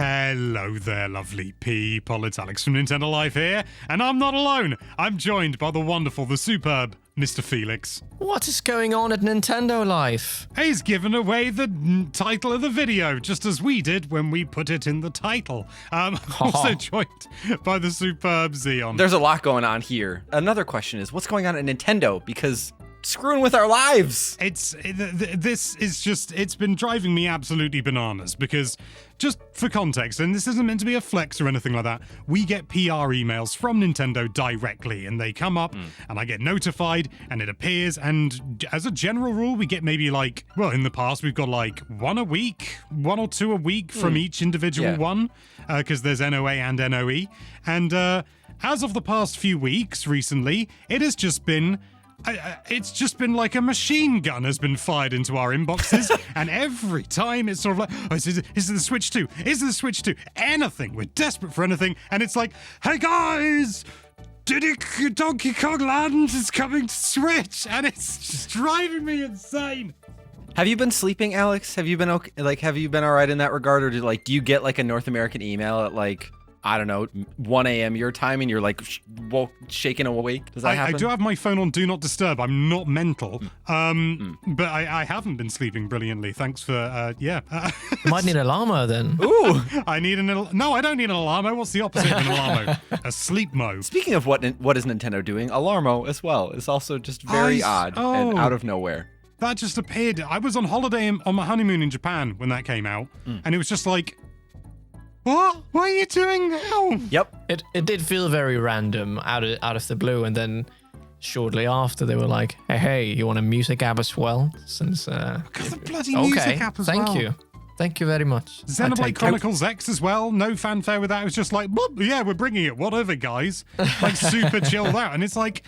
Hello there, lovely people. It's Alex from Nintendo Life here, and I'm not alone. I'm joined by the wonderful, the superb Mr. Felix. What is going on at Nintendo Life? He's given away the title of the video, just as we did when we put it in the title. Also joined by the superb Xeon. There's a lot going on here. Another question is, what's going on at Nintendo? Because screwing with our lives. It's been driving me absolutely bananas because, just for context, and this isn't meant to be a flex or anything like that, we get PR emails from Nintendo directly, and they come up and I get notified and it appears, and as a general rule we get maybe in the past we've got one or two a week from each individual one, because there's NOA and NOE, and as of the past few weeks recently, it has just been it's just been like a machine gun has been fired into our inboxes, and every time it's sort of like, oh, is it the Switch 2? Is it the Switch 2? Anything. We're desperate for anything, and it's like, hey guys, Donkey Kong Land is coming to Switch, and it's just driving me insane. Have you been sleeping, Alex? Have you been okay? Have you been all right in that regard, or do you get a North American email at I don't know, 1 a.m. your time, and you're shaking awake? Does that happen? I do have my phone on Do Not Disturb. I'm not mental. But I haven't been sleeping brilliantly. Thanks for, You might need a llama then. Ooh! I need No, I don't need an alarmo. What's the opposite of an alarmo? A sleep mo. Speaking of what is Nintendo doing, Alarmo as well is also just very odd and out of nowhere. That just appeared. I was on holiday on my honeymoon in Japan when that came out, and it was just like, what are you doing now? Yep. It did feel very random out of the blue, and then shortly after they were like, hey, you want a music app as well? Since got the bloody music app as well. Thank you very much. Xenoblade Chronicles X as well. No fanfare with that. It was just like, yeah, we're bringing it. Whatever, guys. Super chilled out, and it's like,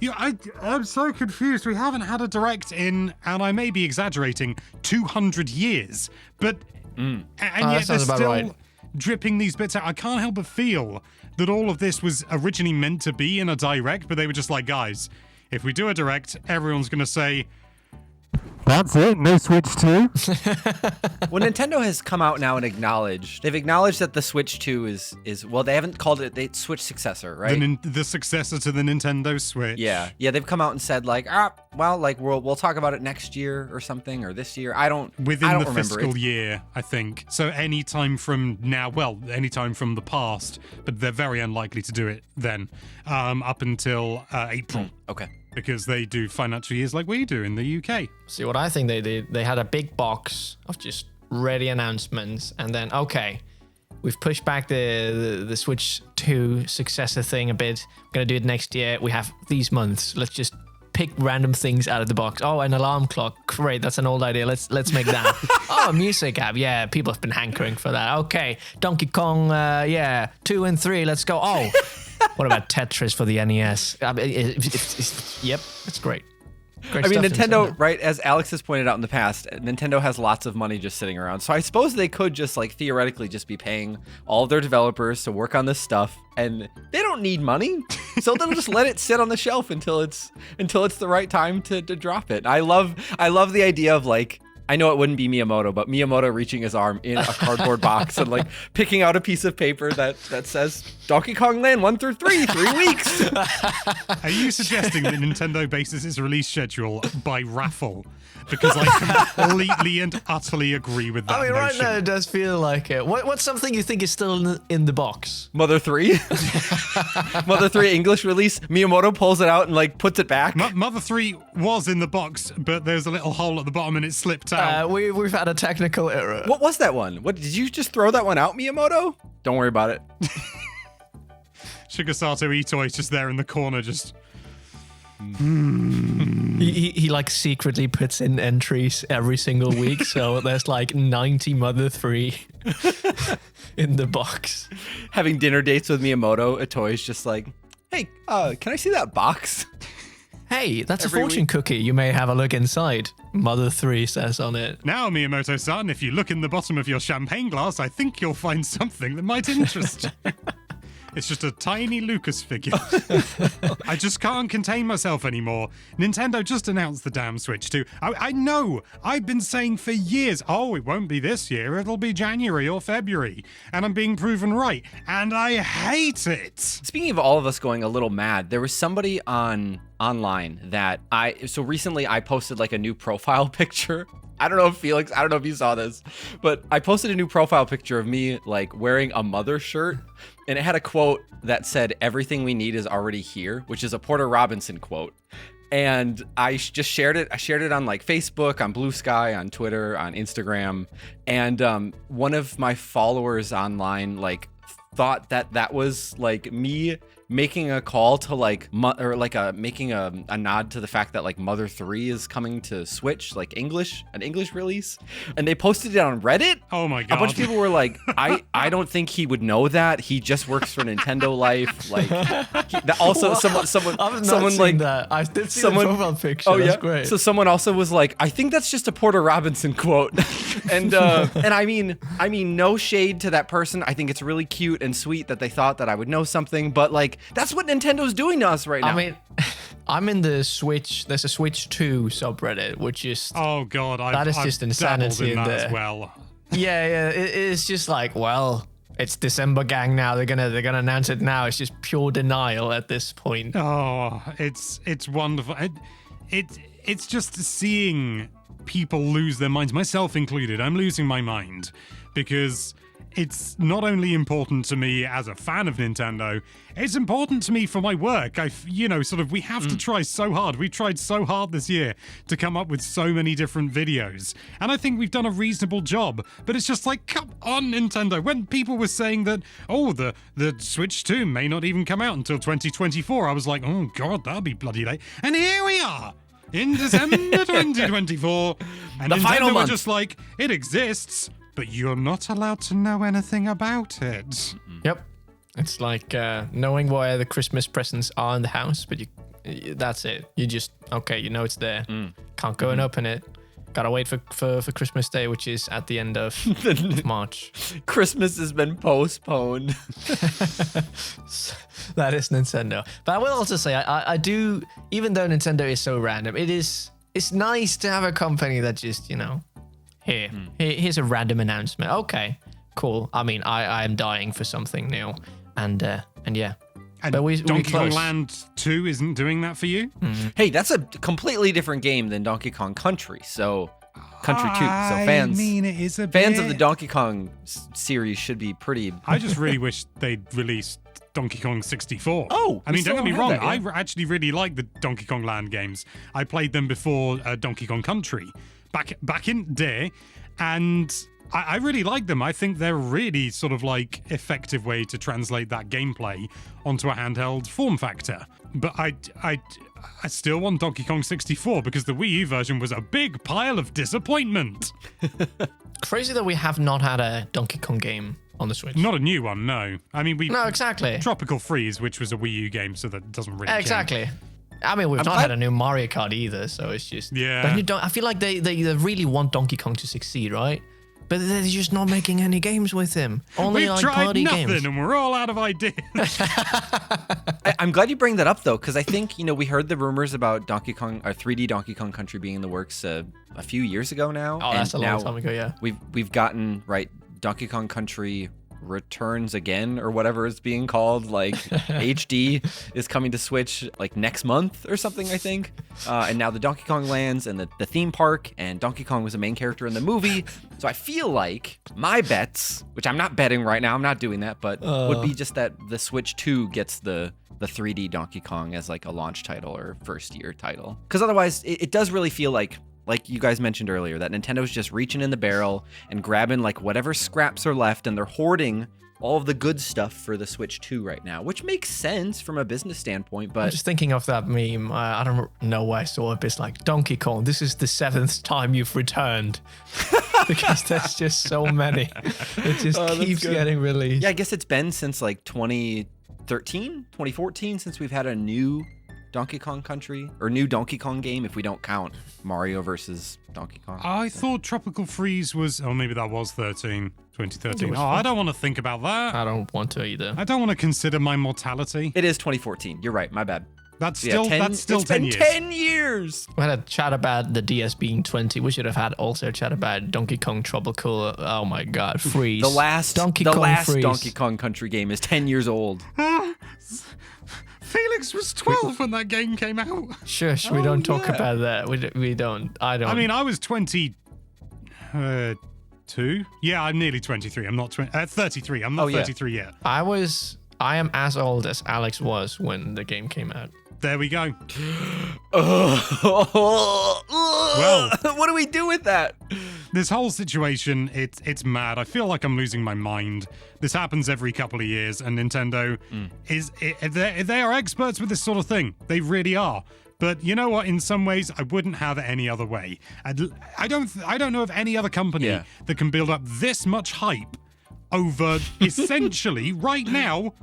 I'm so confused. We haven't had a direct in, and I may be exaggerating, 200 years, but. And yet they're still dripping these bits out. I can't help but feel that all of this was originally meant to be in a direct, but they were just like, guys, if we do a direct, everyone's going to say, that's it, no Switch 2. Well, Nintendo has come out now and they've acknowledged that the Switch 2 is well, they haven't called it the Switch successor, right? The successor to the Nintendo Switch. Yeah, they've come out and said we'll talk about it next year or something, or this year. I don't remember fiscal it. year, I think. So anytime from now, anytime from the past, but they're very unlikely to do it then, up until April. Okay. Because they do financial years like we do in the UK. See, what I think they did, they had a big box of just ready announcements, and then, okay, we've pushed back the Switch 2 successor thing a bit. We're going to do it next year. We have these months. Let's just pick random things out of the box. Oh, an alarm clock. Great, that's an old idea. Let's make that. Oh, a music app. Yeah, people have been hankering for that. Okay, Donkey Kong, 2 and 3. Let's go. Oh, what about Tetris for the NES? Yep, it's great. I mean, Nintendo, right, as Alex has pointed out in the past, Nintendo has lots of money just sitting around. So I suppose they could just theoretically just be paying all of their developers to work on this stuff, and they don't need money. So they'll just let it sit on the shelf until it's the right time to drop it. I love the idea of I know it wouldn't be Miyamoto, but Miyamoto reaching his arm in a cardboard box and picking out a piece of paper that says Donkey Kong Land 1 through 3, 3 weeks. Are you suggesting that Nintendo bases its release schedule by raffle? Because I completely and utterly agree with that. I mean, notion. right now it does feel like it. What's something you think is still in the box? Mother 3? Mother 3 English release. Miyamoto pulls it out and puts it back. Mother 3 was in the box, but there's a little hole at the bottom and it slipped out. We've had a technical error. What was that one? What did you just throw that one out, Miyamoto? Don't worry about it. Shigesato Itoi is just there in the corner, just. He secretly puts in entries every single week, so there's 90 Mother 3 in the box. Having dinner dates with Miyamoto, Itoi's just hey, can I see that box? Hey, that's a fortune cookie. You may have a look inside. Mother 3 says on it. Now, Miyamoto-san, if you look in the bottom of your champagne glass, I think you'll find something that might interest you. It's just a tiny Lucas figure. I just can't contain myself anymore. Nintendo just announced the damn Switch 2. I know. I've been saying for years, oh, it won't be this year. It'll be January or February. And I'm being proven right. And I hate it. Speaking of all of us going a little mad, there was somebody online that so recently I posted like a new profile picture. I don't know if Felix, I don't know if you saw this, but I posted a new profile picture of me like wearing a Mother shirt, and it had a quote that said, "Everything we need is already here," which is a Porter Robinson quote. And I just shared it. I shared it on like Facebook, on Blue Sky, on Twitter, on Instagram. And one of my followers online like thought that was like me making a call to like making a nod to the fact that like Mother 3 is coming to Switch, like an English release, and they posted it on Reddit. Oh my god! A bunch of people were like, I don't think he would know that. He just works for Nintendo Life. Like, also someone like that. I did see the profile picture. Oh yeah, that's great. So someone also was like, I think that's just a Porter Robinson quote, and I mean no shade to that person. I think it's really cute and sweet that they thought that I would know something, but like that's what Nintendo's doing to us right now. I mean, I'm in the Switch. There's a Switch 2 subreddit, which is oh god, that is just insanity in that there as well. Yeah, it's just like, well, it's December gang now. They're gonna announce it now. It's just pure denial at this point. Oh, it's wonderful. It's just seeing people lose their minds, myself included. I'm losing my mind because it's not only important to me as a fan of Nintendo, it's important to me for my work. We have to try so hard. We've tried so hard this year to come up with so many different videos. And I think we've done a reasonable job. But it's just like, come on, Nintendo. When people were saying that, oh, the Switch 2 may not even come out until 2024, I was like, oh, God, that'll be bloody late. And here we are. In December 2024. And the Nintendo final were month. just like, it exists, but you're not allowed to know anything about it. Yep. It's like knowing where the Christmas presents are in the house, but that's it. You just, okay, you know it's there. Can't go and open it. Gotta wait for Christmas Day, which is at the end of March. Christmas has been postponed. That is Nintendo. But I will also say, I do, even though Nintendo is so random, it's nice to have a company that just, here's a random announcement. Okay, cool. I mean, I am dying for something new. And yeah. And but Donkey Kong Land 2 isn't doing that for you? Hey, that's a completely different game than Donkey Kong Country. So, Country 2. So fans, it is a fans bit. of the Donkey Kong series should be pretty. I just really wish they'd released Donkey Kong 64. Oh, I mean, don't get me still wrong. don't have that, I actually really like the Donkey Kong Land games. I played them before Donkey Kong Country back in day, and I really like them. I think they're really sort of like effective way to translate that gameplay onto a handheld form factor. But I still want Donkey Kong 64 because the Wii U version was a big pile of disappointment. Crazy that we have not had a Donkey Kong game on the Switch. Not a new one, no. I mean, No, exactly. Tropical Freeze, which was a Wii U game, so that doesn't really count. Exactly. I mean, we've not had a new Mario Kart either, so it's just... Yeah. But I feel like they really want Donkey Kong to succeed, right? But they're just not making any games with him. Only We've like tried party nothing, games. and we're all out of ideas. I'm glad you bring that up though, because I think we heard the rumors about Donkey Kong or 3D Donkey Kong Country being in the works a few years ago now. Oh, that's a and long now time ago, yeah. We've gotten Donkey Kong Country Returns Again, or whatever it's being called, like HD is coming to Switch like next month or something, I think. And now the Donkey Kong Lands and the theme park, and Donkey Kong was a main character in the movie. So I feel like my bets, which I'm not betting right now, I'm not doing that, but would be just that the Switch 2 gets the 3D Donkey Kong as like a launch title or first year title. Because otherwise it does really feel like you guys mentioned earlier, that Nintendo's just reaching in the barrel and grabbing like whatever scraps are left, and they're hoarding all of the good stuff for the Switch 2 right now, which makes sense from a business standpoint. But I'm just thinking of that meme. I don't know why I saw it, but it's like, Donkey Kong, this is the 7th time you've returned. Because there's just so many. It just keeps getting released. yeah, I guess it's been since like 2013, 2014 since we've had a new Donkey Kong Country or new Donkey Kong game if we don't count Mario versus Donkey Kong. I thought Tropical Freeze was, oh, maybe that was 2013. Oh, I don't want to think about that. I don't want to either. I don't want to consider my mortality. It is 2014. You're right. My bad. That's still 10 it's 10 been years. 10 years. We had a chat about the DS being 20. We should have had also a chat about Donkey Kong Tropical. Oh my God, Freeze. The last Donkey Kong Freeze. Donkey Kong Country game is 10 years old. Felix was 12 when that game came out. Shush, we don't talk about that. We don't. I don't. I mean, I was 22. Yeah, I'm nearly 23. I'm not 33. I'm not 33 yet. I am as old as Alex was when the game came out. There we go. Well, what do we do with that? This whole situation, it's mad. I feel like I'm losing my mind. This happens every couple of years, and Nintendo they are experts with this sort of thing. They really are. But you know what? In some ways, I wouldn't have it any other way. I don't know of any other company that can build up this much hype over essentially right now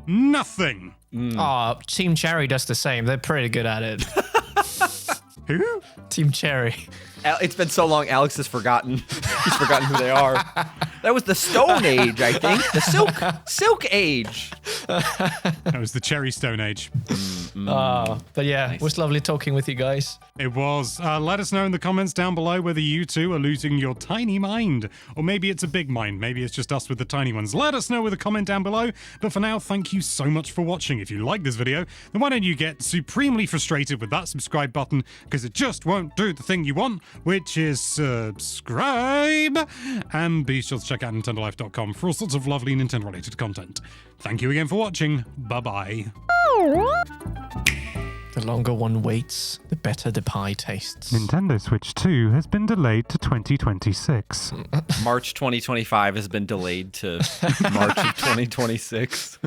nothing. Oh, Team Cherry does the same. They're pretty good at it. Who? Team Cherry. It's been so long, Alex has forgotten. He's forgotten who they are. That was the Stone Age, I think. The Silk Age. That was the Cherry Stone Age. But yeah, it was lovely talking with you guys. It was. Let us know in the comments down below whether you two are losing your tiny mind, or maybe it's a big mind. Maybe it's just us with the tiny ones. Let us know with a comment down below. But for now, thank you so much for watching. If you like this video, then why don't you get supremely frustrated with that subscribe button, because it just won't do the thing you want, which is subscribe. And be sure to check out NintendoLife.com for all sorts of lovely Nintendo-related content. Thank you again for watching. Bye-bye. The longer one waits, the better the pie tastes. Nintendo Switch 2 has been delayed to 2026. March 2025 has been delayed to March of 2026.